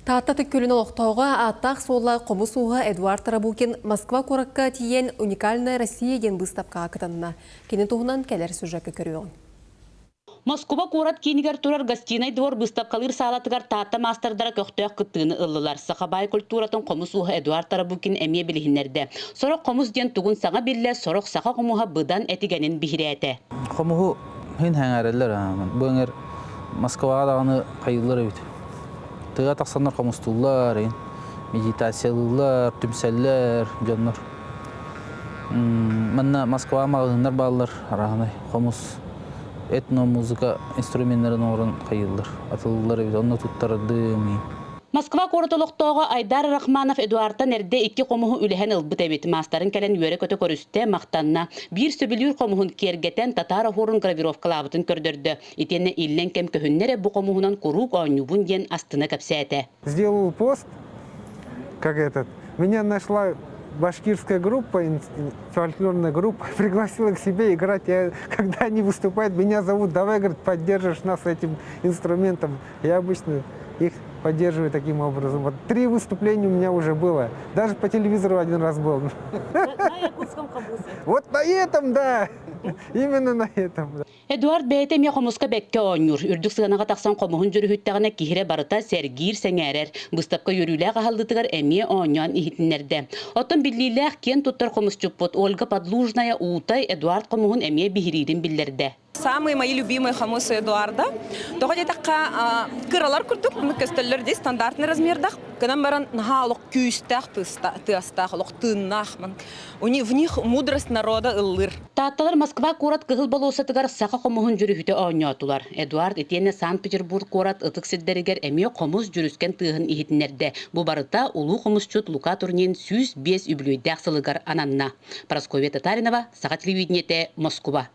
Таатта түккүлін олықтауға аттақ солла қомысуға Эдуард Тарабукин Москва коракка тиен уникальная Россия ден бұстапқа ақытанына. Кені туғынан кәлер сүжәкі көріуін. Москва корат кинигер турар гостиной двор выставкалыр салатыгар таатта мастардара көқтөк кыттыны ыллылар. Сақабай культуратын комус уға Эдуард Тарабукин әме білігінерді. Сорок комус ден туғын саңа білі, сорок сақа комуға бұдан әтігенін бігіреті. Комуғы хин хәңәрелер, бұңыр Москвадағаны қайылыр өйті. Тыға тақсандар комустулар, медитациялылар, түмсәллер, жонлар. Мәнна Москва мағындар балылар, арағынай, комус. Этно-музыка инструментлерин орын кайылдыр. Атылылар бит, онны туттардым. Москва коротолуктоого Айдар Рахманов Эдуардтан эрде 2 комуһу үлэһэн ылбыт эбит. Мастарын кэлэн үөрэ көтө көрүстэ мактанна. Бир сөбүлүр комуһун кергетен татар хорун гравировкалабытын көрдөрдө. Итенне иллен кем көһүннере бу комуһунан курук ооннубун ден астына кэпсээте. Сделал пост, как этот. Меня нашла башкирская группа, фольклорная группа, пригласила к себе играть. Когда они выступают, меня зовут, давай, говорит, поддержишь нас этим инструментом. Я обычно их поддерживаю таким образом. Вот 3 выступления у меня уже было. Даже по телевизору 1 раз был. На якутском камбузе. Вот на этом, да. Именно на этом. Эдуард бейте ме комуска бекке ооннур. Үрдүк сыганаға тақсан комуһун жүрүхүттәгенә киһире барыта сергир сәңәрер. Быстапка йөрүләр каһалдытыгар эме ооньян ихитиннәрдә. Оттон биллиләр кен туттар комусчуппут Ольга Подлужная Утай Эдуард комуһун эме бихиририн биллерде. Самые мои любимые хомусы Эдуарда. Тогда такая кыралар курдук, мы костеллер здесь стандартный размердах. Когда мы баран нахалок кюстах, тыстах, лок тыннахман. В них мудрость народа ыллыр. Таатталар Москва корат кыгыл болосатыгар сака комуһун жүрүхүтө ооньотулар. Эдуард Этьене Санкт-Петербург корат ытык сиддеригер эме комус жүрүскен тыгын ихитиннерде. Бу барыта улуу комусчут Лука Турнин 105 үблүйдәк сылыгар ананна. Прасковья Татаринова, Саха телевидениете, Москва.